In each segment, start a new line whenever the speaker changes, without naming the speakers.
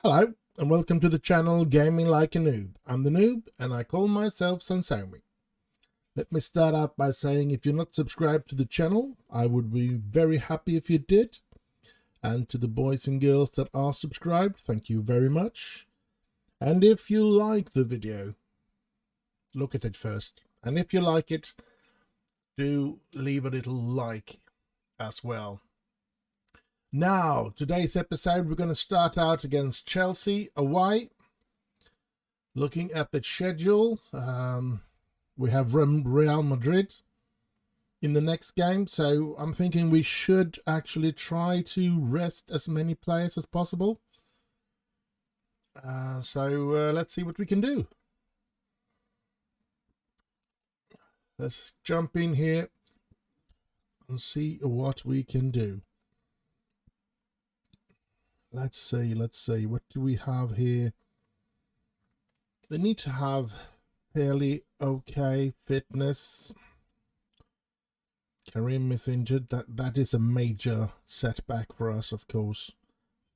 Hello and welcome to the channel Gaming Like a Noob. I'm the Noob and I call myself Sansomi. Let me start out by saying if you're not subscribed to the channel, I would be very happy if you did. And to the boys and girls that are subscribed, thank you very much. And if you like the video, look at it first. And if you like it, do leave a little like as well. Now, today's episode, we're going to start out against Chelsea away. Looking at the schedule, we have Real Madrid in the next game. So I'm thinking we should actually try to rest as many players as possible. So let's see what we can do. Let's jump in here and see what we can do. Let's see, what do we have here? They need to have fairly okay fitness. Karim is injured. That is a major setback for us, of course.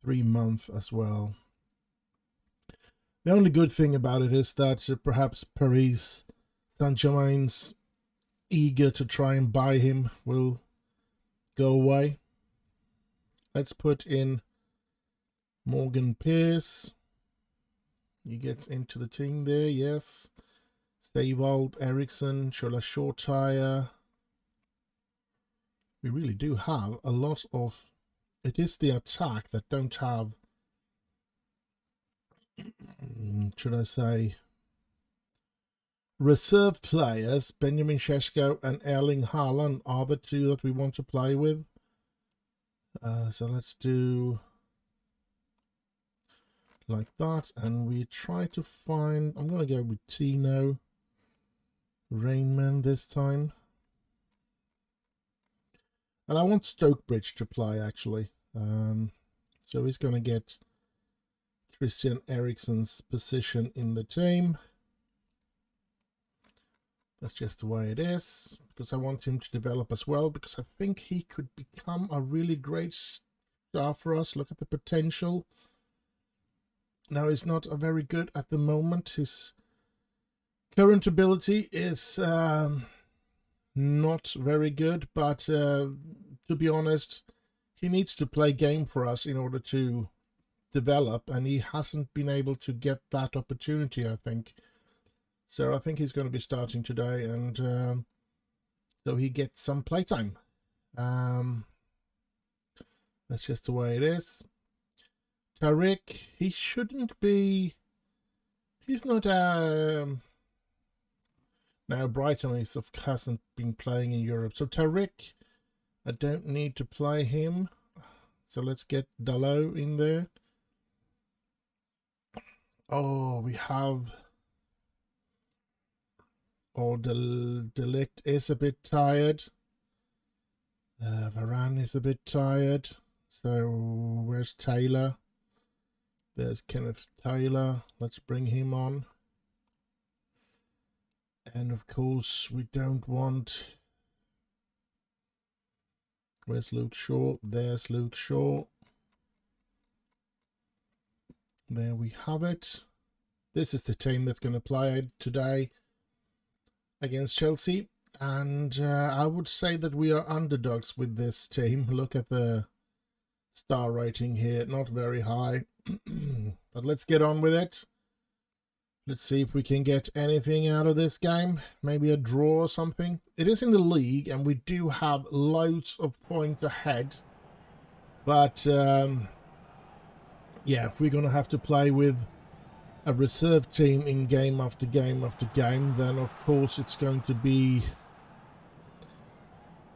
3 months as well. The only good thing about it is that perhaps Paris Saint-Germain's eager to try and buy him will go away. Let's put in Morgan Pierce. He gets into the team there, yes. Stavold, Eriksson, Shola Shortire. We really do have a lot of... It is the attack that don't have... should I say... reserve players. Benjamin Šeško and Erling Haaland are the two that we want to play with. So let's do... like that, and we try to find... I'm going to go with Tino Rainman this time. And I want Stokebridge to play, actually. So he's going to get Christian Eriksen's position in the team. That's just the way it is, because I want him to develop as well, because I think he could become a really great star for us. Look at the potential. Now, he's not very good at the moment. His current ability is not very good, but to be honest, he needs to play game for us in order to develop, and he hasn't been able to get that opportunity, I think. So I think he's going to be starting today, and so he gets some playtime. That's just the way it is. Tariq, he shouldn't be... He's not... Now, Brighton hasn't been playing in Europe. So Tariq, I don't need to play him. So let's get Dalot in there. Oh, we have... Oh, De Ligt is a bit tired. Varane is a bit tired. So where's Taylor? There's Kenneth Taylor. Let's bring him on. And of course, we don't want... Where's Luke Shaw? There's Luke Shaw. There we have it. This is the team that's going to play today against Chelsea. And I would say that we are underdogs with this team. Look at the star rating here. Not very high. But let's get on with it. Let's see if we can get anything out of this game. Maybe a draw or something. It is in the league and we do have loads of points ahead. But yeah, if we're going to have to play with a reserve team in game after game after game, then of course it's going to be...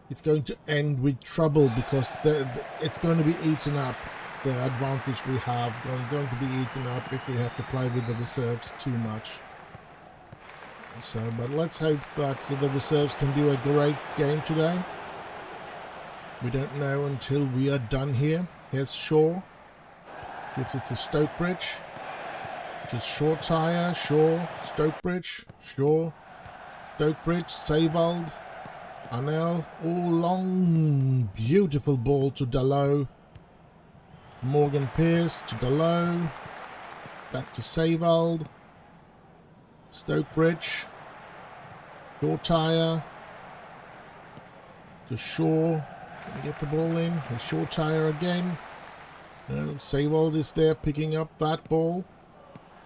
It's going to end with trouble, because it's going to be eaten up. The advantage we have going to be eaten up if we have to play with the reserves too much. So, but let's hope that the reserves can do a great game today. We don't know until we are done here. Here's Shaw. Gets it to Stokebridge. Just short tire. Shaw. Stokebridge. Shaw. Stokebridge. Stavold. Anel. All long. Beautiful ball to Dalot. Morgan Pierce to Dalot. back to Savold. Stokebridge. Short tyre. To Shaw. Can he get the ball in? A short tyre again. Savold is there picking up that ball.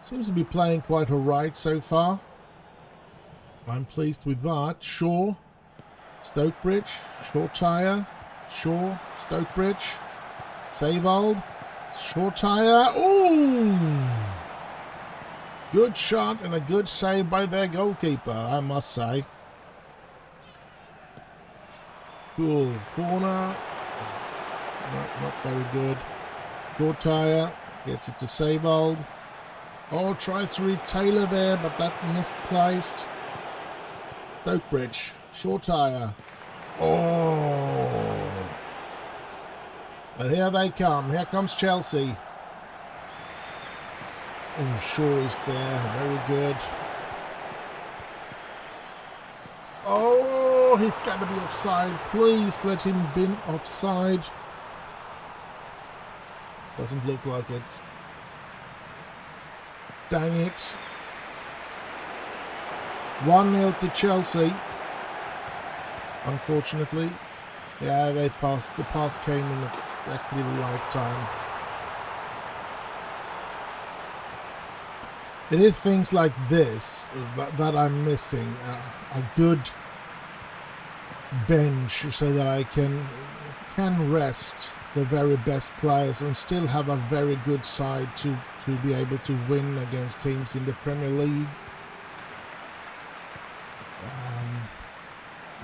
Seems to be playing quite alright so far. I'm pleased with that. Shaw. Stokebridge. Short tyre. Shaw. Stokebridge. Savold. Short tyre. Ooh! Good shot and a good save by their goalkeeper, I must say. Cool. Corner. Not very good. Short tyre. Gets it to Savold. Oh, tries to reach Taylor there, but that's misplaced. Stokebridge. Short tyre. Oh. But here they come. Here comes Chelsea. Oh, Shaw is there. Very good. Oh, he's got to be offside. Please let him be offside. Doesn't look like it. Dang it. 1-0 to Chelsea. Unfortunately. Yeah, they passed. The pass came in at exactly the right time. It is things like this that I'm missing. A good bench so that I can rest the very best players and still have a very good side to be able to win against teams in the Premier League.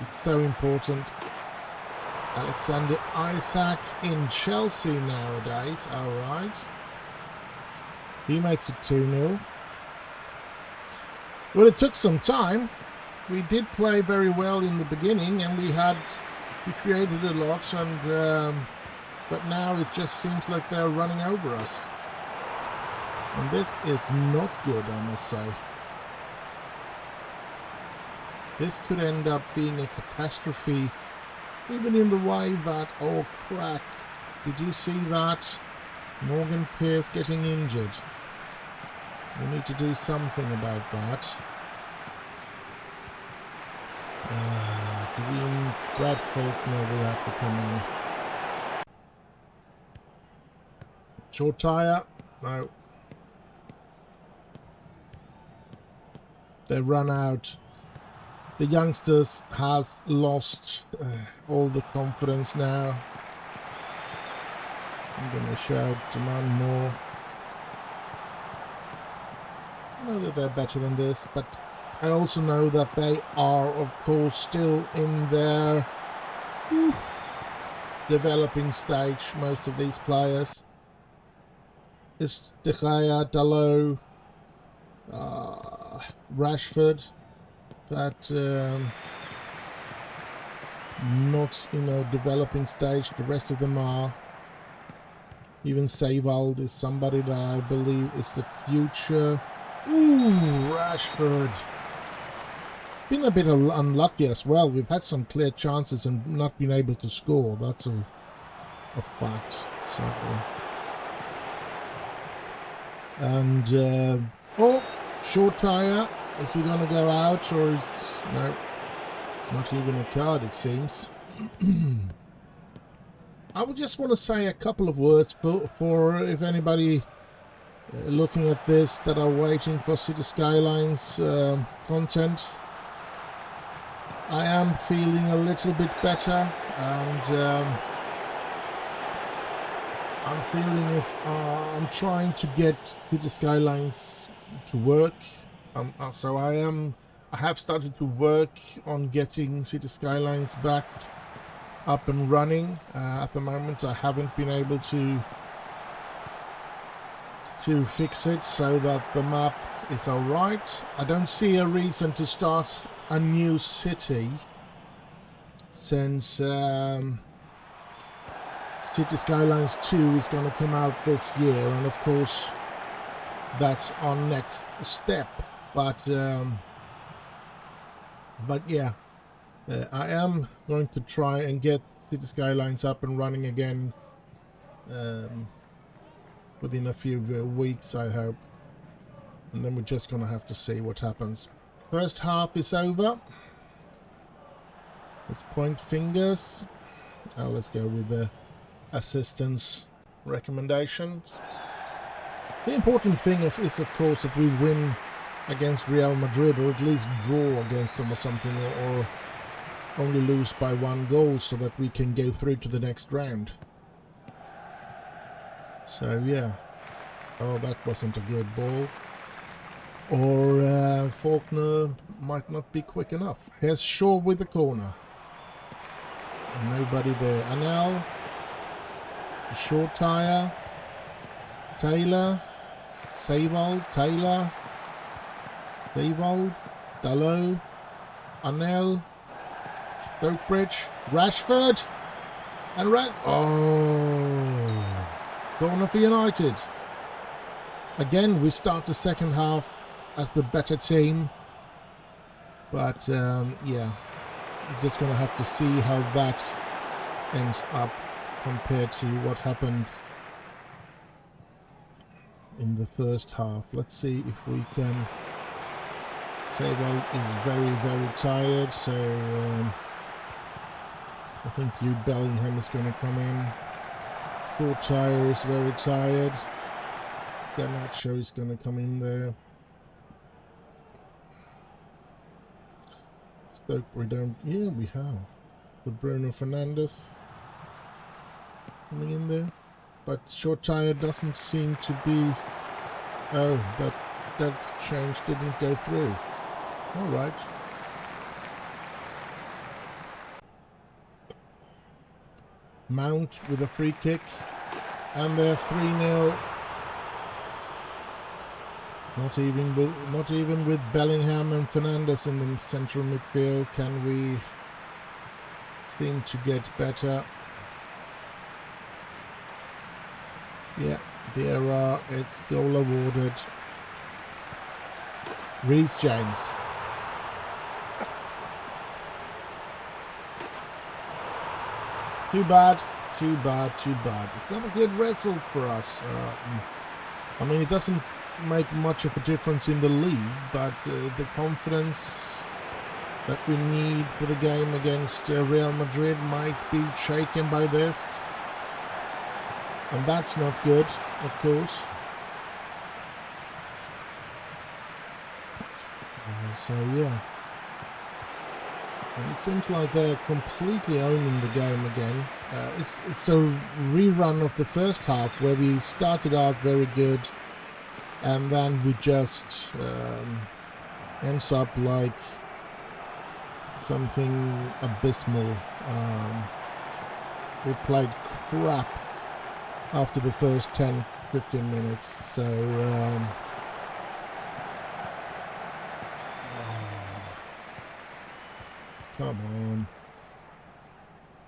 It's so important. Alexander Isak in Chelsea nowadays. Alright. He makes it 2-0. Well, it took some time. We did play very well in the beginning, and we created a lot, and but now it just seems like they're running over us. And this is not good, I must say. This could end up being a catastrophe, even in the way that, oh crap, did you see that? Morgan Pearce getting injured. We need to do something about that. Brad Faulkner will have to come in. Short tyre. No. They run out. The youngsters has lost all the confidence now. I'm going to shout, demand more. I know that they're better than this, but I also know that they are, of course, still in their developing stage, most of these players. It's De Gea, Dalot, Rashford, that not, developing stage. The rest of them are. Even Savold is somebody that I believe is the future. Ooh, Rashford. Been a bit unlucky as well. We've had some clear chances and not been able to score. That's a fact. So, and oh, short tyre. Is he going to go out, or is no? Not even a card, it seems. I would just want to say a couple of words for if anybody looking at this that are waiting for City Skylines content. I am feeling a little bit better, and I'm feeling I'm trying to get City Skylines to work. So I have started to work on getting City Skylines back up and running. At the moment I haven't been able to fix it so that the map is alright. I don't see a reason to start a new city since City Skylines 2 is going to come out this year, and of course that's our next step. But yeah, I am going to try and get City Skylines up and running again within a few weeks, I hope. And then we're just going to have to see what happens. First half is over. Let's point fingers. Oh, let's go with the assistants recommendations. The important thing is of course that we win against Real Madrid, or at least draw against them or something, or only lose by 1 goal so that we can go through to the next round. So yeah. Oh, that wasn't a good ball. Or Faulkner might not be quick enough. Here's Shaw with the corner. Nobody there. And now short tire. Taylor. Savold. Taylor. Savold. Dalot. Arnell. Stokebridge. Rashford. And oh. Corner for United. Again, we start the second half as the better team. But yeah. Just going to have to see how that ends up compared to what happened in the first half. Let's see if we can. Savold is very, very tired, so I think Jude Bellingham is going to come in. Courtier is very tired. Garnacho is going to come in there. Stoke, we don't. Yeah, we have. With Bruno Fernandes coming in there. But short tire doesn't seem to be. Oh, that change didn't go through. All right. Mount with a free kick, and they're 3-0. Not even with Bellingham and Fernandes in the central midfield can we seem to get better. Yeah, there it's goal awarded. Reece James. Too bad, too bad, too bad. It's not a good result for us. I mean, it doesn't make much of a difference in the league, but the confidence that we need for the game against Real Madrid might be shaken by this. And that's not good, of course. So, yeah. And it seems like they're completely owning the game again. It's a rerun of the first half where we started out very good and then we just ends up like something abysmal. We played crap after the first 10-15 minutes, so come on,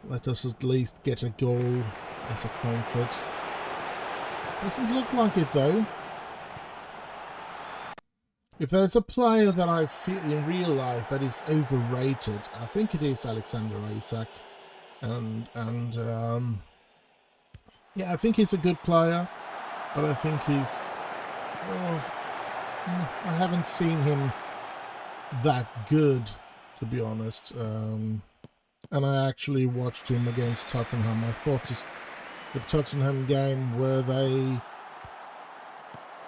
let us at least get a goal as a comfort. Doesn't look like it though. If there's a player that I feel in real life that is overrated, I think it is Alexander Isak. And yeah, I think he's a good player, but I think he's, well, I haven't seen him that good, to be honest. And I actually watched him against Tottenham. I thought the Tottenham game where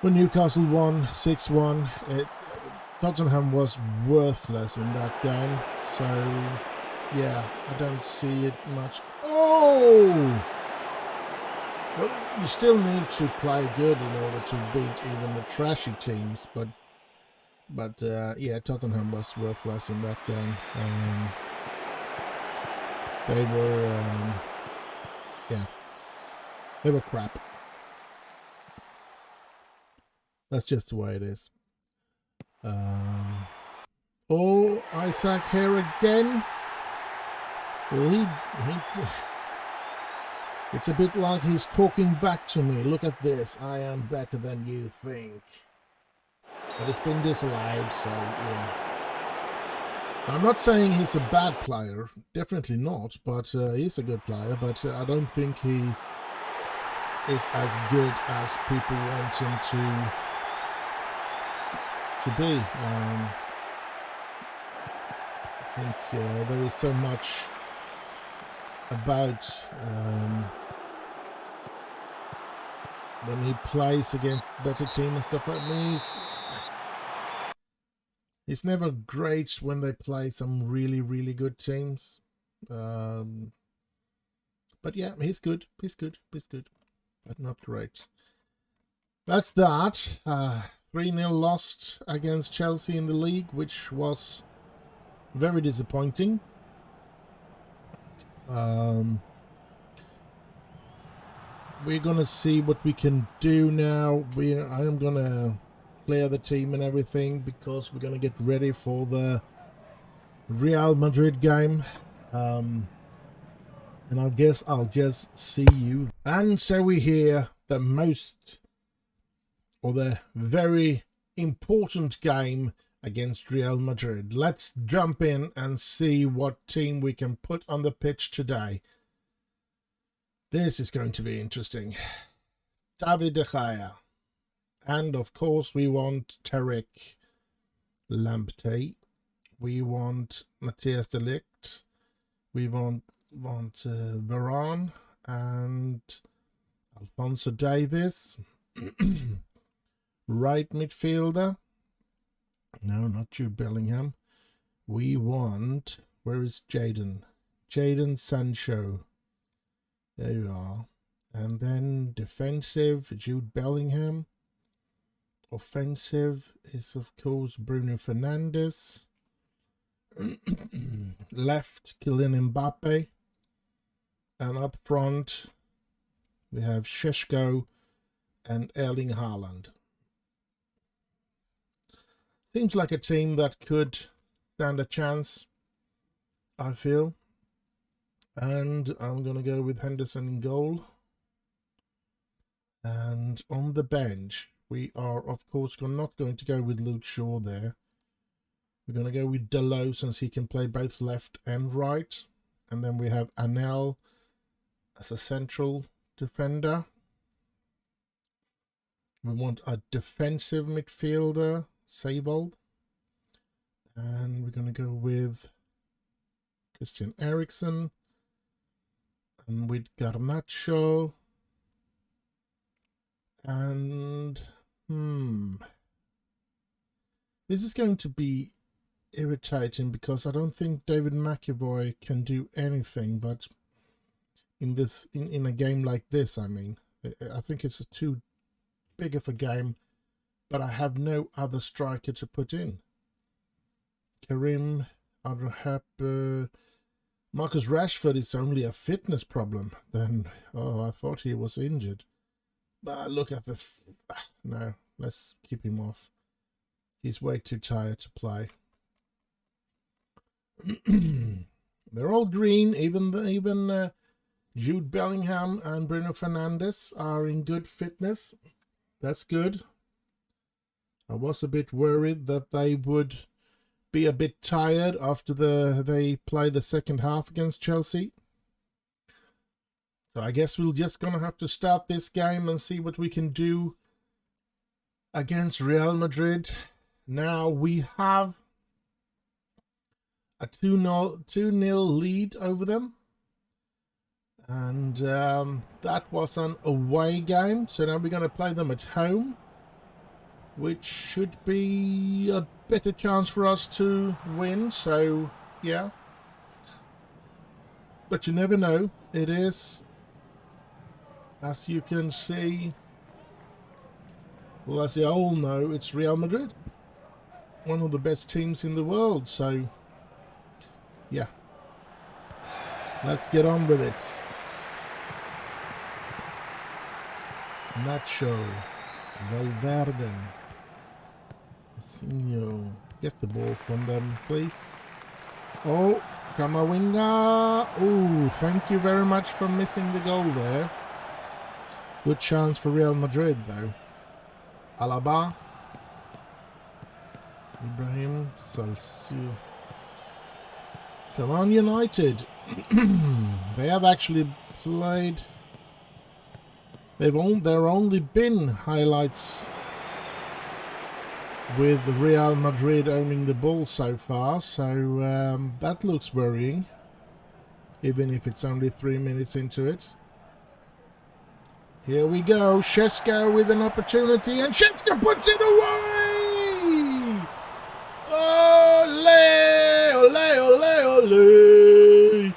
when Newcastle won 6-1, Tottenham was worthless in that game. So, yeah, I don't see it much. Oh! Well, you still need to play good in order to beat even the trashy teams, but yeah, Tottenham was worthless in that game. They were, yeah, they were crap. That's just the way it is. Oh, Isak here again. Well, it's a bit like he's talking back to me. Look at this. I am better than you think. But it's been disallowed, so yeah. I'm not saying he's a bad player. Definitely not. But he's a good player. But I don't think he is as good as people want him to to be. I think there is so much about when he plays against better team and stuff like that. He's never great when they play some really, really good teams. But yeah, he's good. He's good. He's good. But not great. That's that. 3-0 lost against Chelsea in the league, which was very disappointing. We're going to see what we can do now. I am going to clear the team and everything because we're going to get ready for the Real Madrid game. And I guess I'll just see you. And so we hear the very important game against Real Madrid. Let's jump in and see what team we can put on the pitch today. This is going to be interesting. David De Gea. And of course we want Tarek Lamptey. We want Matthias de Ligt. We want Varane and Alphonso Davies. Right midfielder. No, not Jude Bellingham. We want... Where is Jadon? Jadon Sancho. There you are. And then defensive, Jude Bellingham. Offensive is, of course, Bruno Fernandes. Left, Kylian Mbappe. And up front, we have Šeško and Erling Haaland. Seems like a team that could stand a chance, I feel. And I'm going to go with Henderson in goal. And on the bench, we are, of course, not going to go with Luke Shaw there. We're going to go with Dalot since he can play both left and right. And then we have Anel as a central defender. We want a defensive midfielder, Savold. And we're going to go with Christian Eriksen. And with Garnacho. And this is going to be irritating because I don't think David McAvoy can do anything. But in a game like this, I mean, I think it's too big of a game. But I have no other striker to put in. Karim Abdul-Wahab. Marcus Rashford is only a fitness problem. Then, I thought he was injured. But look at the... no, let's keep him off. He's way too tired to play. They're all green. Even Jude Bellingham and Bruno Fernandes are in good fitness. That's good. I was a bit worried that they would be a bit tired after they play the second half against Chelsea. So I guess we're just going to have to start this game and see what we can do against Real Madrid. Now we have a 2-0 lead over them. And that was an away game. So now we're going to play them at home, which should be a better chance for us to win. So, yeah. But you never know. It is, as you can see, well, as you all know, it's Real Madrid. One of the best teams in the world. So, yeah. Let's get on with it. Nacho. Valverde. Insigne. Get the ball from them, please. Oh, Camavinga. Oh, thank you very much for missing the goal there. Good chance for Real Madrid, though. Alaba. Ibrahim Salsu. Come on, United. They have actually played... There only been highlights with Real Madrid owning the ball so far, so that looks worrying, even if it's only 3 minutes into it. Here we go, Šeško with an opportunity, and Šeško puts it away! Ole, ole, ole, ole!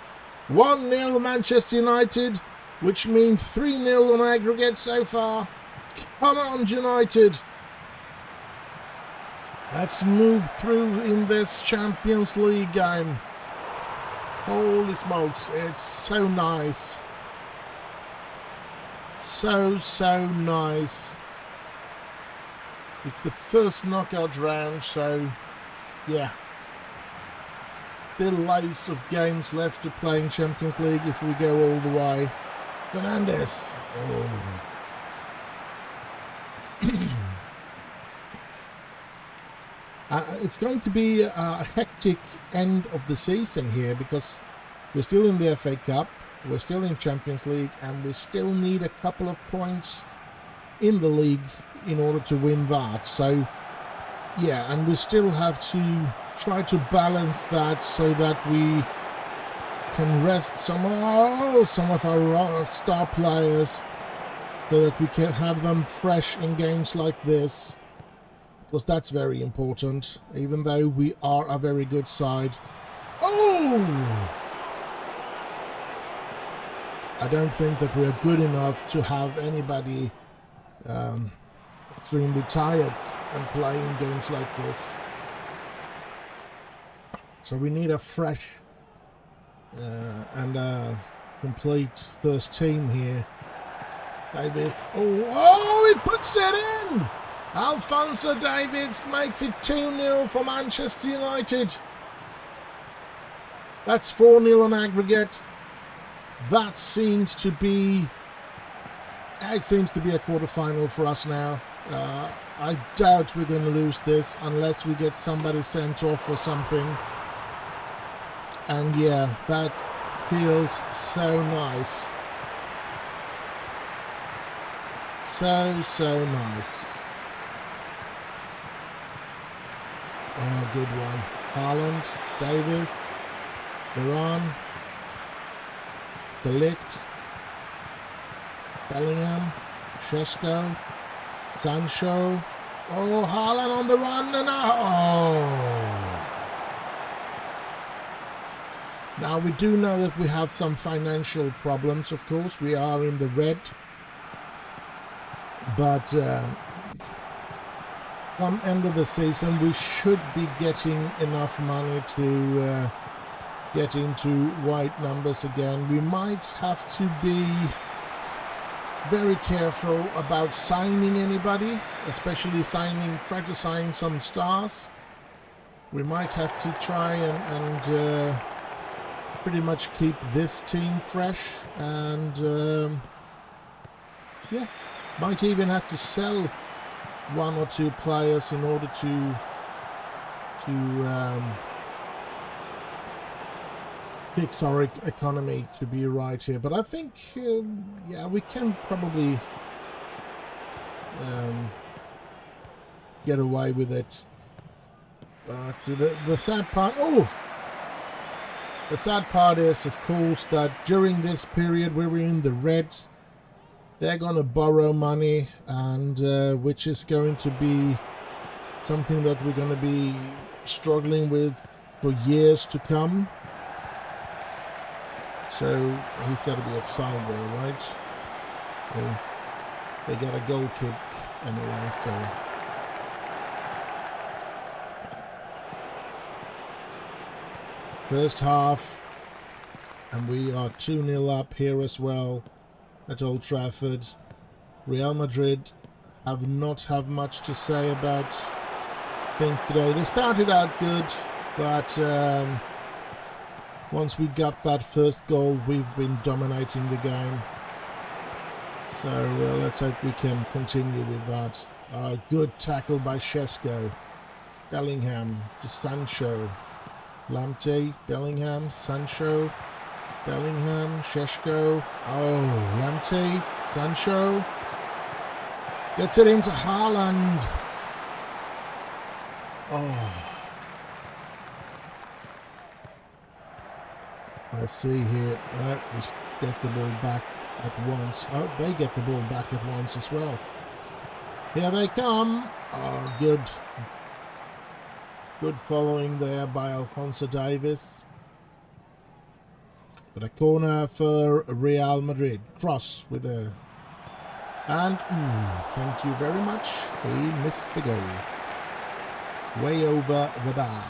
1-0 Manchester United, which means 3-0 on aggregate so far. Come on, United! Let's move through in this Champions League game. Holy smokes, it's so nice. So nice. It's the first knockout round, so yeah. Still loads of games left to play in Champions League if we go all the way. Fernandes. It's going to be a hectic end of the season here, because we're still in the FA Cup, we're still in Champions League, and we still need a couple of points in the league in order to win that. So yeah, and we still have to try to balance that so that we can rest some of our star players, so that we can have them fresh in games like this. Because that's very important, even though we are a very good side. Oh! I don't think that we are good enough to have anybody extremely tired and playing games like this. So we need a fresh and a complete first team here. Davies. Oh, he puts it in! Alphonso Davies makes it 2-0 for Manchester United. That's 4-0 on aggregate. That seems to be a quarter-final for us now. I doubt we're going to lose this unless we get somebody sent off or something. And yeah, that feels so nice. So nice. Oh, good one. Haaland, Davies, Varane, De Ligt, Bellingham, Šeško, Sancho. Oh, Haaland on the run, and Now we do know that we have some financial problems, of course. We are in the red. But come end of the season, we should be getting enough money to get into white numbers again. We might have to be very careful about signing anybody, especially try to sign some stars. We might have to try and pretty much keep this team fresh, and yeah, might even have to sell one or two players in order to fix our economy to be right here. But I think yeah, we can probably get away with it. But the sad part, the sad part is, of course, that during this period where we're in the red, they're going to borrow money, and which is going to be something that we're going to be struggling with for years to come. So he's got to be offside there, right? Well, they got a goal kick anyway, so. First half, and we are 2-0 up here as well at Old Trafford. Real Madrid have not had much to say about things today. They started out good, but once we got that first goal, we've been dominating the game. So let's hope we can continue with that. Good tackle by Šeško. Bellingham to Sancho. Lamptey, Bellingham, Sancho, Bellingham, Šeško. Oh, Lamptey, Sancho. Gets it into Haaland. Oh. I see here. We get the ball back at once. Oh, they get the ball back at once as well. Here they come. Oh, good. Good following there by Alphonso Davies. But a corner for Real Madrid. Cross with a... And, thank you very much. He missed the goal. Way over the bar.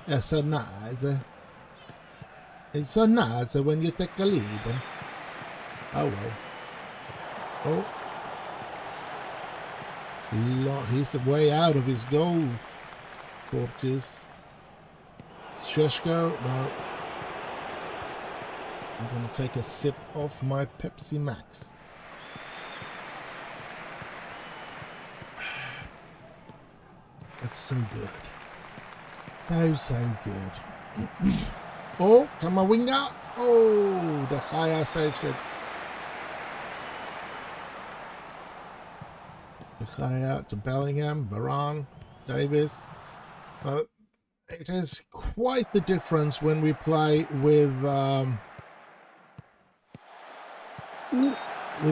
It's so nice. It's so nice when you take a lead. Oh well. Oh. He's way out of his goal. Cortes. Sheshko. No. I'm going to take a sip of my Pepsi Max. It's so good. Oh, so good. Oh, Kamavinga. Oh, De Gea saves it. De Gea to Bellingham, Varane, Davies. It is quite the difference when we play with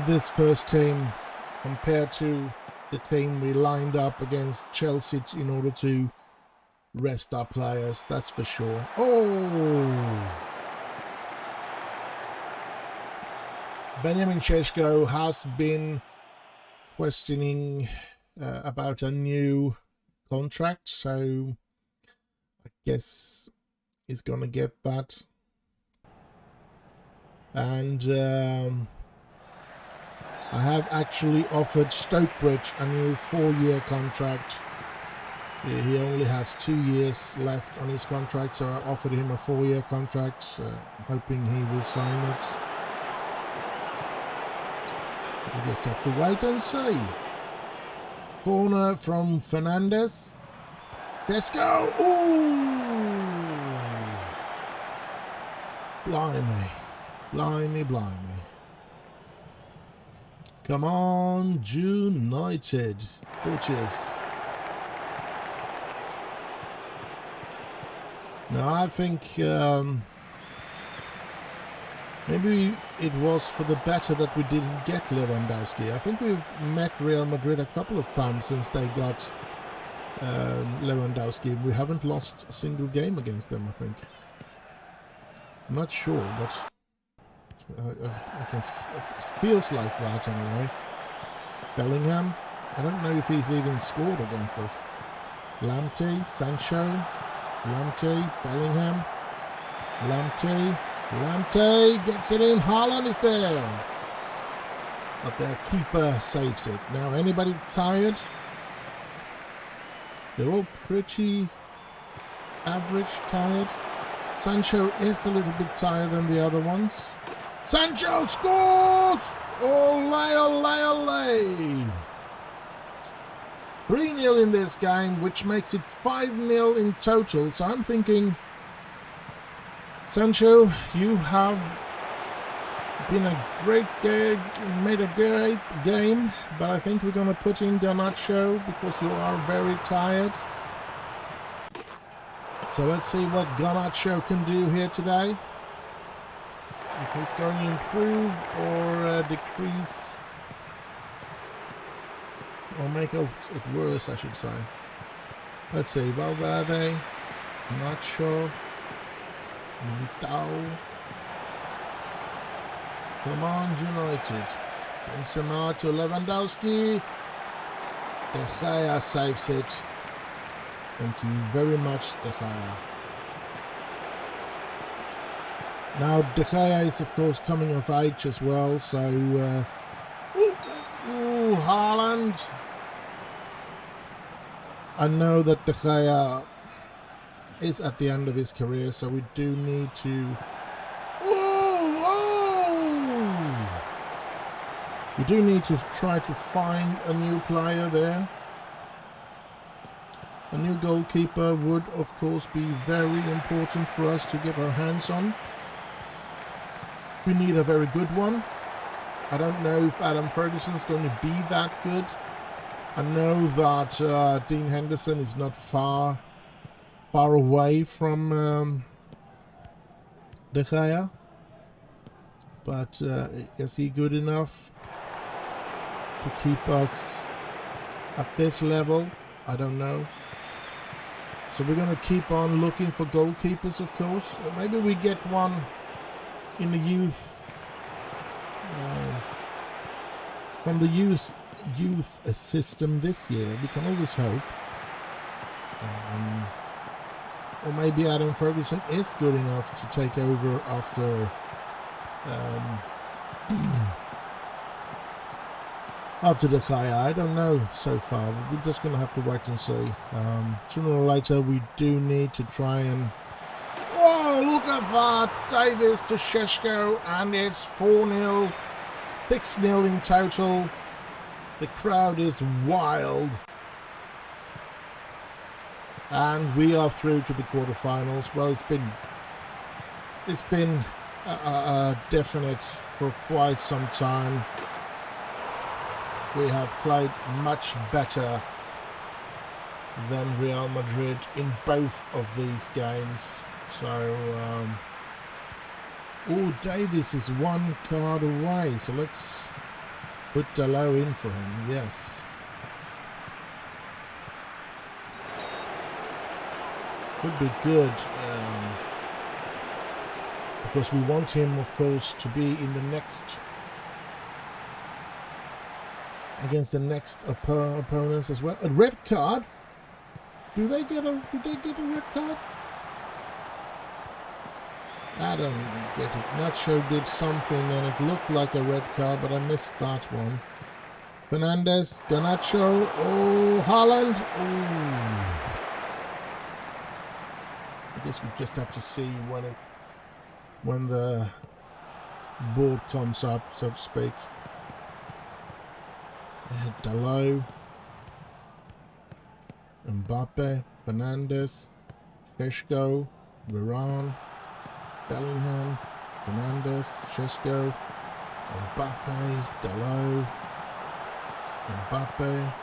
this first team compared to the team we lined up against Chelsea in order to rest our players, that's for sure. Oh! Benjamin Šeško has been questioning about a new contract, so I guess he's gonna get that. And I have actually offered Stokebridge a new 4-year contract. He only has 2 years left on his contract, so I offered him a 4-year contract, hoping he will sign it. We just have to wait and see. Corner from Fernandez. Let's go! Ooh! Blimey. Blimey, blimey. Come on, United. Coaches. Now I think maybe it was for the better that we didn't get Lewandowski. I think we've met Real Madrid a couple of times since they got Lewandowski. We haven't lost a single game against them, I think. I'm not sure, but it feels like that anyway. Bellingham. I don't know if he's even scored against us. Lamptey, Sancho. Lamptey, Bellingham, Lamptey gets it in, Haaland is there. But their keeper saves it. Now, anybody tired? They're all pretty average tired. Sancho is a little bit tired than the other ones. Sancho scores! Olé, olé, olé! 3-0 in this game, which makes it 5-0 in total. So I'm thinking, Sancho, you have been a great game, made a great game, but I think we're going to put in Garnacho because you are very tired. So let's see what Garnacho can do here today. If he's going to improve or decrease. Or make it worse, I should say. Let's see, Valverde, Nacho, Militao. Come on, United. Benzema to Lewandowski. De Gea saves it. Thank you very much, De Gea. Now, De Gea is, of course, coming of age as well, so... Ooh, Haaland. I know that De Gea is at the end of his career, so we do need to... We do need to try to find a new player there. A new goalkeeper would, of course, be very important for us to get our hands on. We need a very good one. I don't know if Adam Ferguson's going to be that good. I know that Dean Henderson is not far away from De Gea, but is he good enough to keep us at this level? I don't know. So we're going to keep on looking for goalkeepers, of course. Maybe we get one in the youth, from the youth system this year. We can always hope. Or maybe Adam Ferguson is good enough to take over after after De Gea. I don't know so far. We're just going to have to wait and see. Sooner or later, we do need to try and... Whoa, look at that! Davis to Šeško, and it's 4-0, 6-0 in total. The crowd is wild. And we are through to the quarterfinals. Well, it's been definite for quite some time. We have played much better than Real Madrid in both of these games. So, oh, Davis is 1 card away. So let's put Dalot in for him. Yes. Would be good, because we want him, of course, to be in the next, against the next opponents as well. A red card? Did they get a red card? I don't get it. Nacho did something and it looked like a red card, but I missed that one. Fernandes, Garnacho, oh, Haaland, oh. I guess we just have to see when the board comes up, so to speak. Dalot, Mbappe, Fernandes, Šeško, Varane, Bellingham, Fernandes, Šeško, Mbappe, Dalot, Mbappe,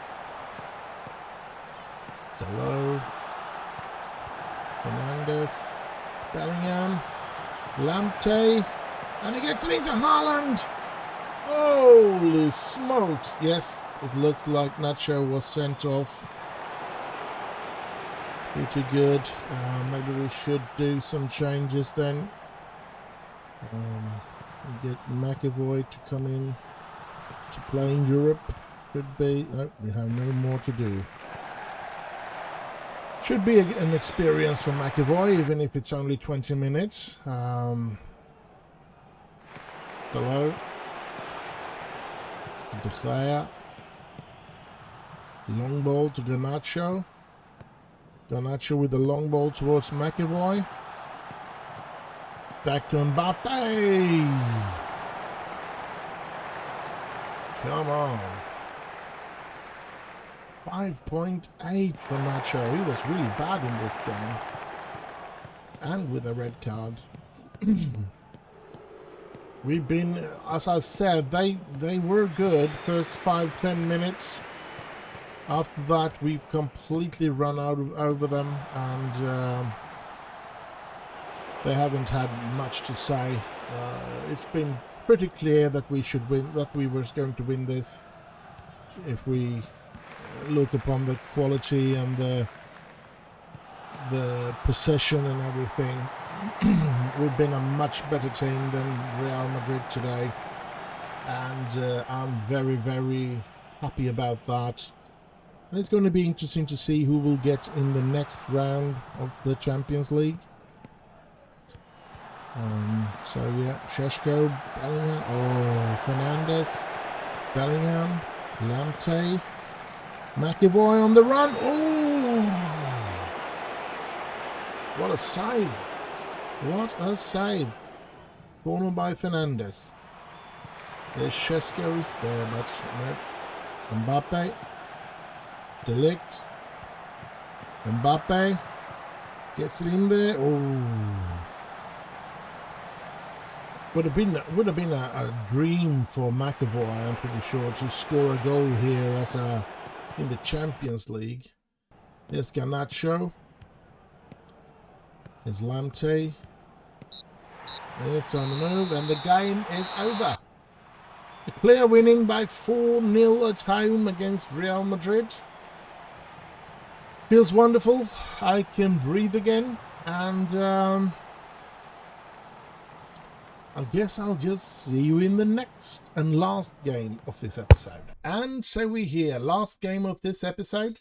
Dalot, Fernandes, Bellingham, Lamptey, and he gets it into Haaland. Holy smokes. Yes, it looked like Nacho was sent off. Pretty good. Maybe we should do some changes then. Get McAvoy to come in to play in Europe. Could be. Oh, we have no more to do. Should be an experience for McAvoy, even if it's only 20 minutes. Below. De Gea. Long ball to Garnacho. Garnacho with the long ball towards McAvoy. Back to Mbappe. Come on. 5.8 for Nacho. He was really bad in this game. And with a red card. We've been, as I said, they were good first 5-10 minutes. After that, we've completely run over them, and they haven't had much to say. It's been pretty clear that we should win, that we were going to win this. If we look upon the quality and the possession and everything, we've been a much better team than Real Madrid today, and I'm very, very happy about that. And it's going to be interesting to see who will get in the next round of the Champions League. So yeah, Šeško, Bellingham, oh, Fernandes, Bellingham, Lamptey, McAvoy on the run. Oh, what a save! What a save! Corner by Fernandes. There's Šeško is there, but no. Mbappe. De Ligt. Mbappe gets it in there. Oh, would have been a dream for McAvoy, I'm pretty sure, to score a goal here as a in the Champions League. Here's Garnacho. Here's Lamptey. It's on the move, and the game is over. A clear winning by 4-0 at home against Real Madrid. Feels wonderful. I can breathe again, and I guess I'll just see you in the next and last game of this episode. And so we're here, last game of this episode.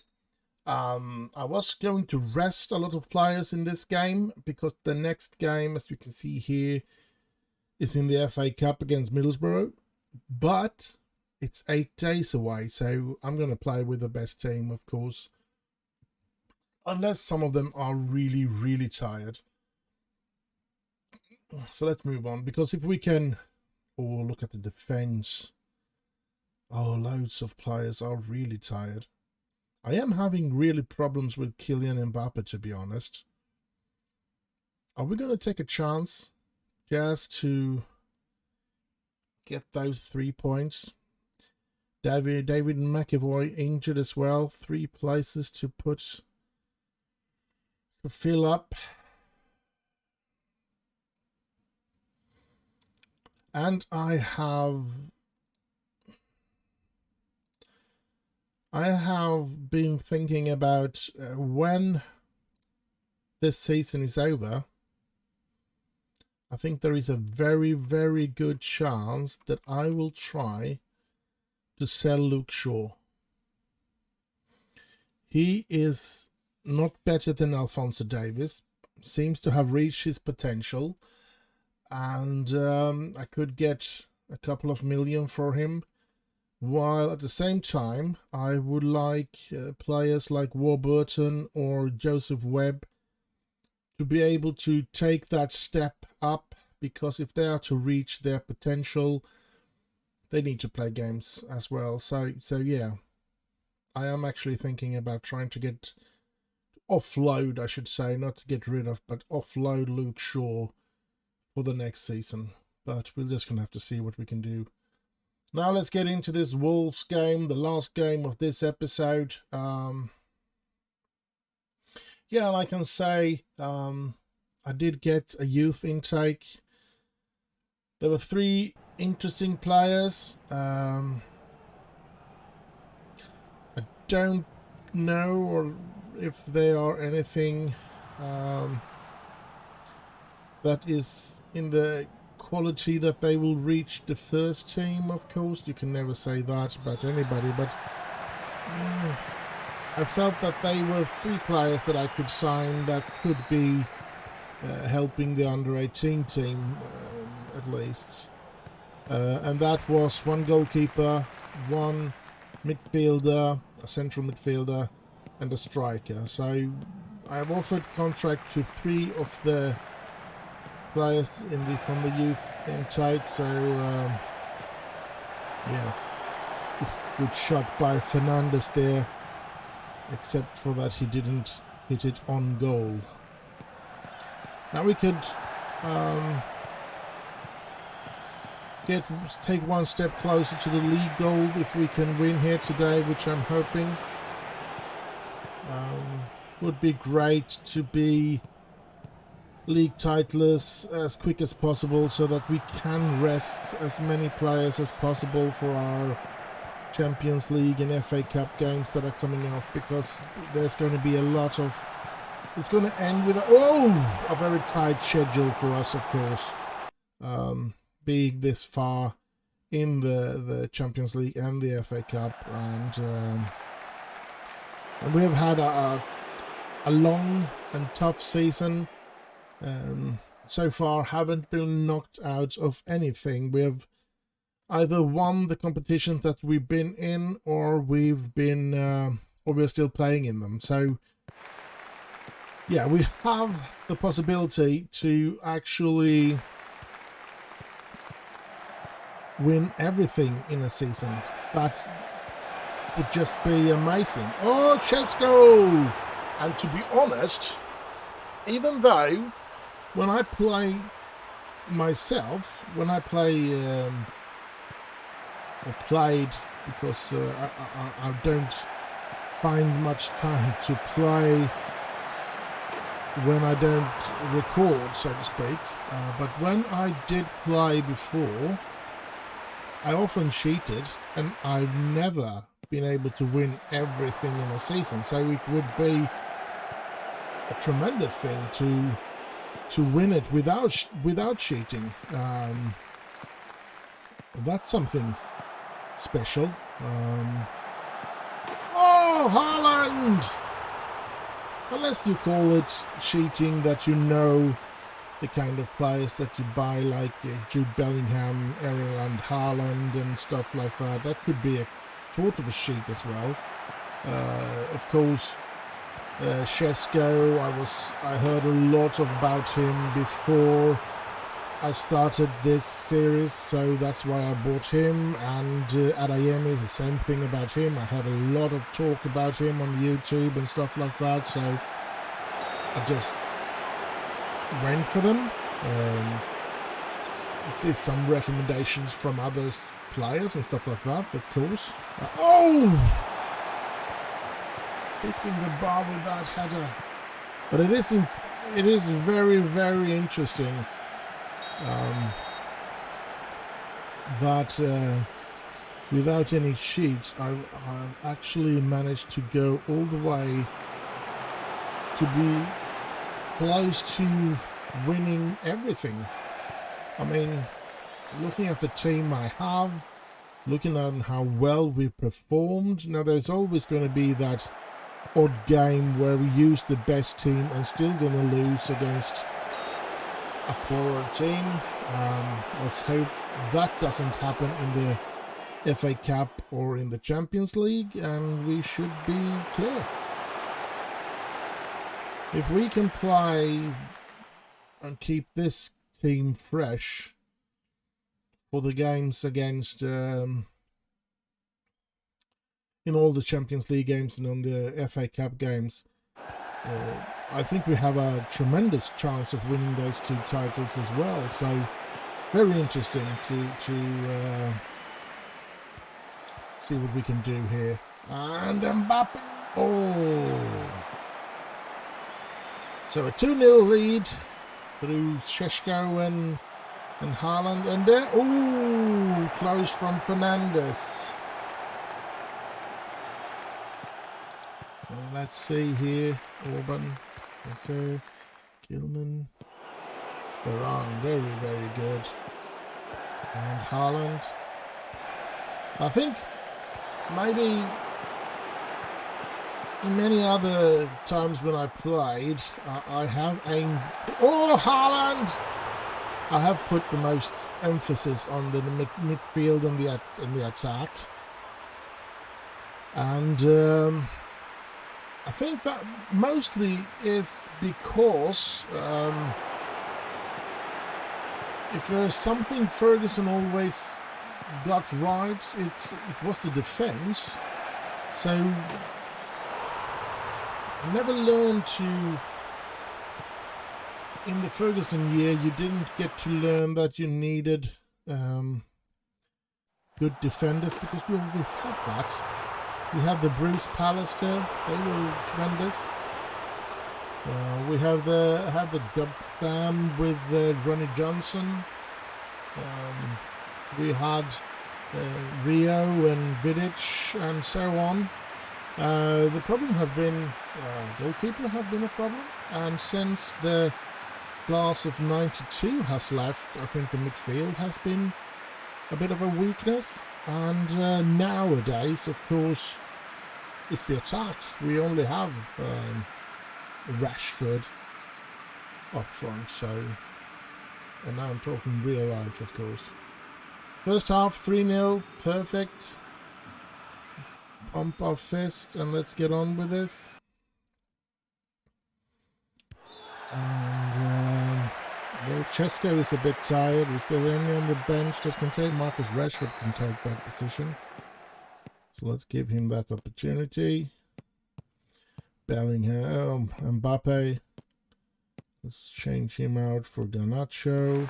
I was going to rest a lot of players in this game because the next game, as you can see here, is in the FA Cup against Middlesbrough. But it's 8 days away, so I'm going to play with the best team, of course. Unless some of them are really, really tired. So let's move on, because if we can... Oh, look at the defense. Oh, loads of players are really tired. I am having really problems with Kylian Mbappe, to be honest. Are we going to take a chance just to get those 3 points? David McAvoy injured as well. 3 places to fill up. And I have been thinking about when this season is over, I think there is a very, very good chance that I will try to sell Luke Shaw. He is not better than Alphonso Davies, seems to have reached his potential, and I could get a couple of million for him, while at the same time I would like players like Warburton or Joseph Webb to be able to take that step up, because if they are to reach their potential, they need to play games as well. So yeah, I am actually thinking about trying to get offload, I should say, not to get rid of, but offload Luke Shaw for the next season. But we're just gonna have to see what we can do. Now let's get into this Wolves game, the last game of this episode. Yeah, like I can say, I did get a youth intake. There were 3 interesting players. I don't know or if they are anything that is in the quality that they will reach the first team. Of course, you can never say that about anybody, but I felt that they were 3 players that I could sign that could be helping the under-18 team at least, and that was 1 goalkeeper, 1 midfielder, a central midfielder, and a striker. So I've offered contract to 3 of the players from the youth intake. So yeah, good shot by Fernandes there, except for that he didn't hit it on goal. Now we could take 1 step closer to the league goal if we can win here today, which I'm hoping. Would be great to be league titleless as quick as possible, so that we can rest as many players as possible for our Champions League and FA Cup games that are coming up, because there's going to be a lot of... It's going to end with a very tight schedule for us, of course, being this far in the Champions League and the FA Cup, and we have had a long and tough season. So far haven't been knocked out of anything. We have either won the competitions that we've been in, or we're still playing in them. So yeah, we have the possibility to actually win everything in a season. That would just be amazing. Oh, Chesko! And to be honest, even though when I play myself, when I play or played, because I don't find much time to play when I don't record, so to speak. But when I did play before, I often cheated, and I've never been able to win everything in a season. So it would be a tremendous thing to win it without cheating. That's something special. Oh, Haaland! Unless you call it cheating, that you know the kind of players that you buy, like Jude Bellingham, Erling Haaland and stuff like that. That could be a sort of a cheat as well. Of course, Šeško, I heard a lot about him before I started this series, so that's why I bought him. And Adeyemi, the same thing about him. I heard a lot of talk about him on YouTube and stuff like that, so I just went for them. It's some recommendations from others players and stuff like that, of course. Hitting the bar with that header. But it is very, very interesting that without any cheats, I've actually managed to go all the way to be close to winning everything. I mean, looking at the team I have, looking at how well we performed, now there's always going to be that odd game where we use the best team and still going to lose against a poorer team. Let's hope that doesn't happen in the FA Cup or in the Champions League, and we should be clear. If we can play and keep this team fresh for the games against in all the Champions League games and on the FA Cup games, I think we have a tremendous chance of winning those two titles as well. So very interesting to see what we can do here. And Mbappe. Oh. So a 2-0 lead through Šeško and Haaland, and there, ooh, close from Fernandes. And let's see here, Orban, Gilman, Varane, very, very good, and Haaland. I think maybe in many other times when I played, I have aimed. Oh, Haaland! I have put the most emphasis on the midfield and the attack, and I think that mostly is because if there is something Ferguson always got right, it was the defense. So I never learned to. In the Ferguson year, you didn't get to learn that you needed good defenders, because we always had that. We have the Bruce Pallister; they were tremendous. We have the Goddam with Ronnie Johnson. We had Rio and Vidic and so on. The problem have been goalkeeper have been a problem, and since the class of 92 has left, I think the midfield has been a bit of a weakness. And nowadays, of course, it's the attack. We only have Rashford up front, so, and now I'm talking real life, of course. First half, 3-0, perfect. Pump our fist and let's get on with this. And well, Šeško is a bit tired. Is there any on the bench that can take? Marcus Rashford can take that position, so let's give him that opportunity. Bellingham, Mbappe. Let's change him out for Garnacho.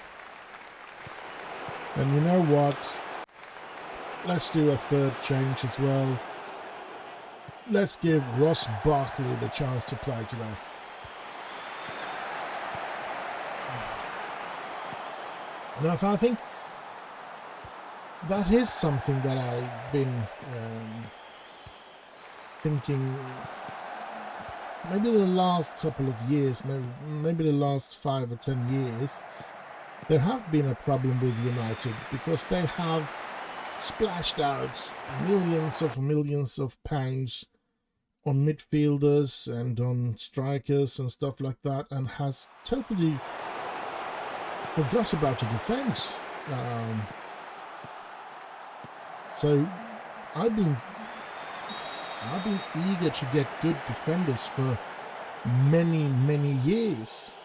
And you know what? Let's do a third change as well. let's give Ross Barkley the chance to play today. Now, I think that is something that I've been thinking maybe the last couple of years, maybe the last 5 or 10 years. There have been a problem with United because they have splashed out millions of pounds on midfielders and on strikers and stuff like that, and has totally forgot about the defense. So I've been eager to get good defenders for many years.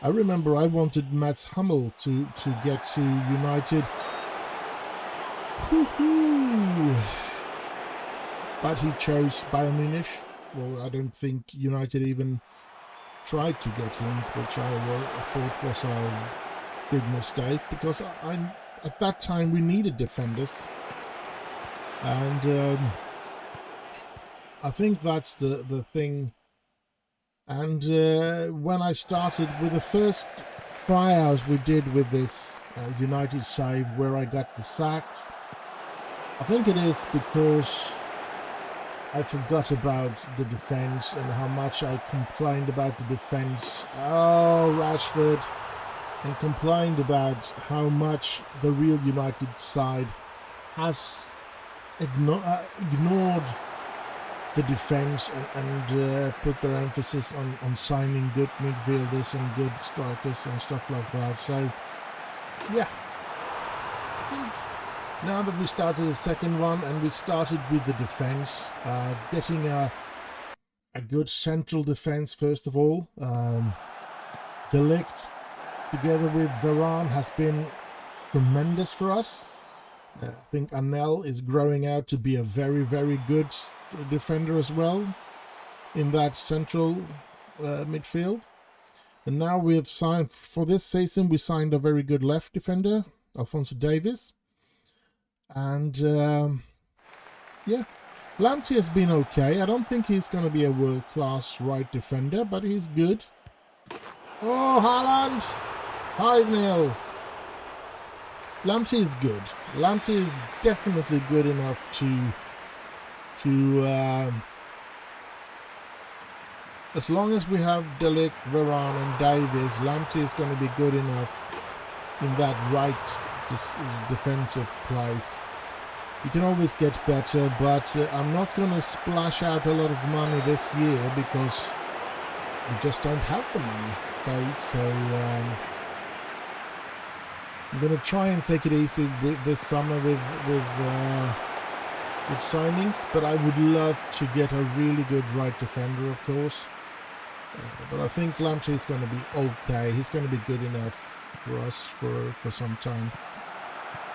I remember I wanted Mats Hummel to get to United. But he chose Bayern Munich. Well, I don't think United even tried to get him, which I thought was a big mistake, because at that time we needed defenders. And I think that's the thing. And when I started with the first tryout we did with this United side, where I got the sack, I think it is because I forgot about the defense and how much I complained about the defense. Oh, Rashford. And complained about how much the real United side has ignored the defense and put their emphasis on signing good midfielders and good strikers and stuff like that. So, yeah. I think now that we started the second one and we started with the defense, getting a good central defense first of all. De Ligt together with Varane has been tremendous for us. I think Anel is growing out to be a very good defender as well in that central midfield. And now we have signed, for this season, we signed a very good left defender, Alphonso Davies. And yeah, Lamptey has been okay. I don't think he's going to be a world-class right defender, but he's good. Oh, Haaland! 5-0. Lamptey is good. Lamptey is definitely good enough to as long as we have De Ligt, Varane and Davies, Lamptey is going to be good enough in that right defensive place. You can always get better, but I'm not going to splash out a lot of money this year because we just don't have the money. So I'm going to try and take it easy this summer with signings, but I would love to get a really good right defender, of course. But I think Lamptey is going to be okay. He's going to be good enough for us for some time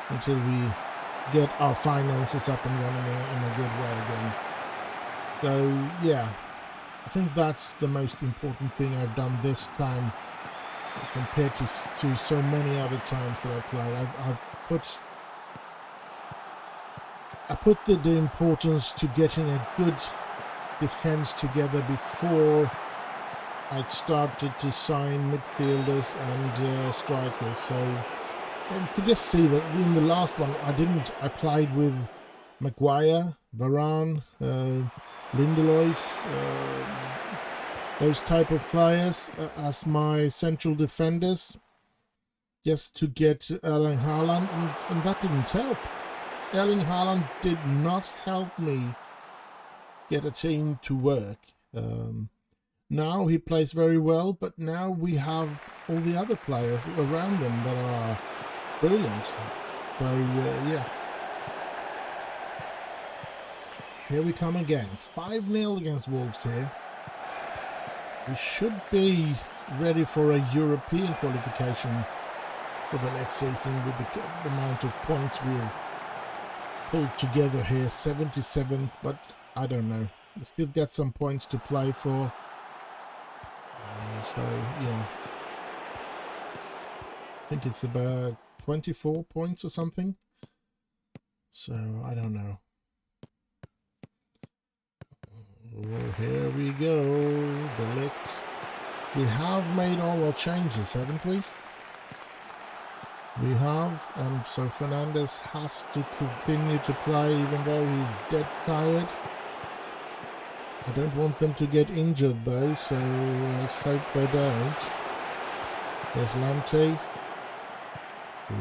until we get our finances up and running in a good way again. So yeah, I think that's the most important thing I've done this time compared to so many other times that I played. I put the importance to getting a good defense together before I started to sign midfielders and strikers. So you could just see that in the last one I played with Maguire, Varane, Lindelof, those type of players as my central defenders, just to get Erling Haaland, and that didn't help. Erling Haaland did not help me get a team to work. Now he plays very well, but now we have all the other players around them that are brilliant. So yeah, here we come again. 5-0 against Wolves here. We should be ready for a European qualification for the next season with the amount of points we've pulled together here. 77th, but I don't know. We still got some points to play for. So yeah, I think it's about 24 points or something. So I don't know. Oh, here we go. Delict. We have made all our changes, haven't we? We have, and so Fernandez has to continue to play even though he's dead tired. I don't want them to get injured though, so let's hope they don't. There's Lamptey.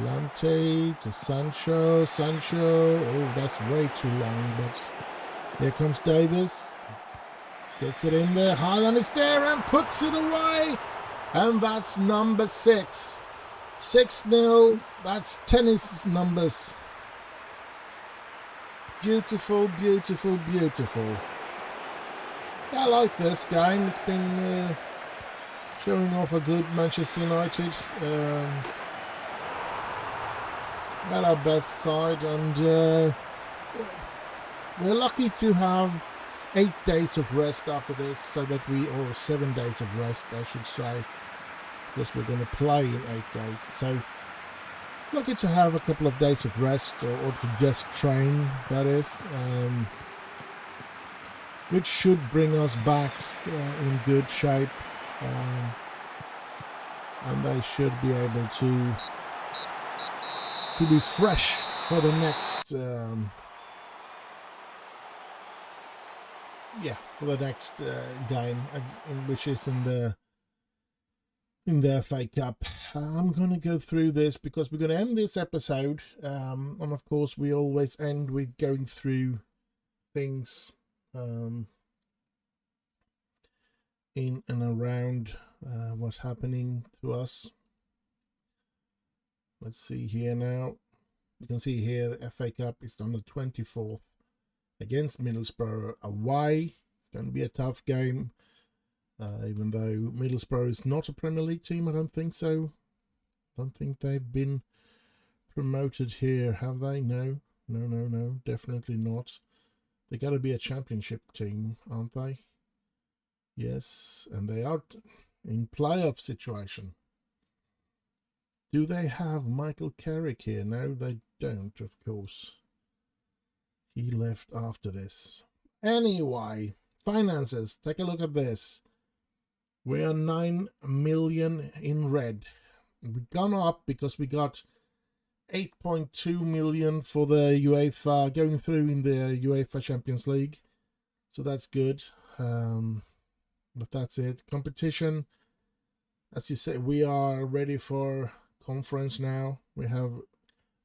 Lamptey to Sancho. Sancho. Oh, that's way too long, but here comes Davis. Gets it in there. Haaland is there and puts it away. And that's number 6. 6-0. That's tennis numbers. Beautiful, beautiful, beautiful. I like this game. It's been showing off a good Manchester United at our best side, and we're lucky to have 8 days of rest after this, so that or 7 days of rest, I should say, because we're going to play in 8 days. So lucky to have a couple of days of rest, or to just train, that is. Which should bring us back in good shape, and they should be able to be fresh for the next game, which is in the FA Cup. I'm gonna go through this because we're gonna end this episode, and of course we always end with going through things in and around what's happening to us. Let's see here now. You can see here the FA Cup is on the 24th against Middlesbrough away. It's going to be a tough game, even though Middlesbrough is not a Premier League team. I don't think so. I don't think they've been promoted here, have they? No, definitely not. They got to be a championship team, aren't they? Yes, and they are in playoff situation. Do they have Michael Carrick here? No, they don't, of course. He left after this. Anyway, finances. Take a look at this. We are 9 million in red. We've gone up because we got 8.2 million for the UEFA, going through in the UEFA Champions League, so that's good. But that's it. Competition, as you say, we are ready for conference now. We have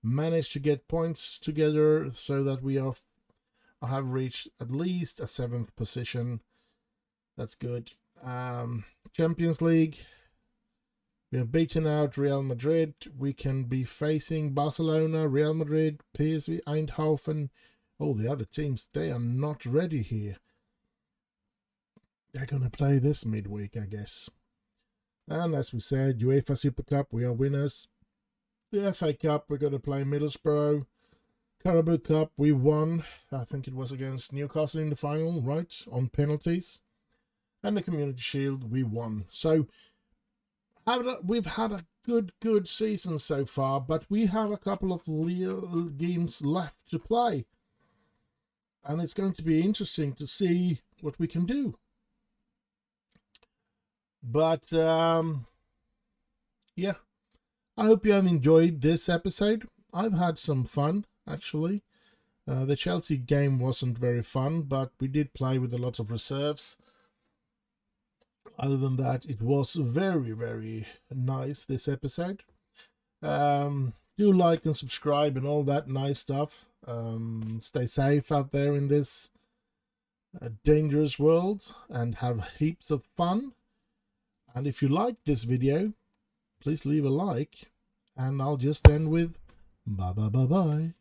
managed to get points together so that we have reached at least a 7th position. That's good. Champions League, we have beaten out Real Madrid. We can be facing Barcelona, Real Madrid, PSV, Eindhoven. All the other teams, they are not ready here. They're going to play this midweek, I guess. And as we said, UEFA Super Cup, we are winners. The FA Cup, we're going to play Middlesbrough. Carabao Cup, we won. I think it was against Newcastle in the final, right? On penalties. And the Community Shield, we won. So we've had a good season so far, but we have a couple of games left to play. And it's going to be interesting to see what we can do. But yeah, I hope you have enjoyed this episode. I've had some fun, actually. The Chelsea game wasn't very fun, but we did play with a lot of reserves. Other than that, it was very nice, this episode. Do like and subscribe and all that nice stuff. Stay safe out there in this dangerous world, and have heaps of fun. And if you liked this video, please leave a like, and I'll just end with bye.